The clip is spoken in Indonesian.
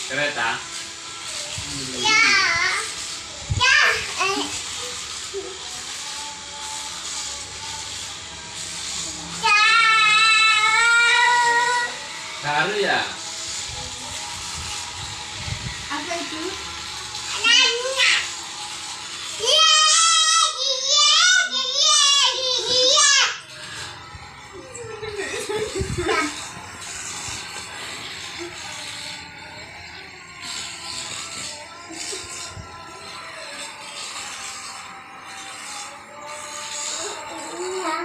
Kereta. Ya. Ya. Ya. Karu ya? Apa itu? Nanya. Iya, iya, iya, iya. Nah. Iya.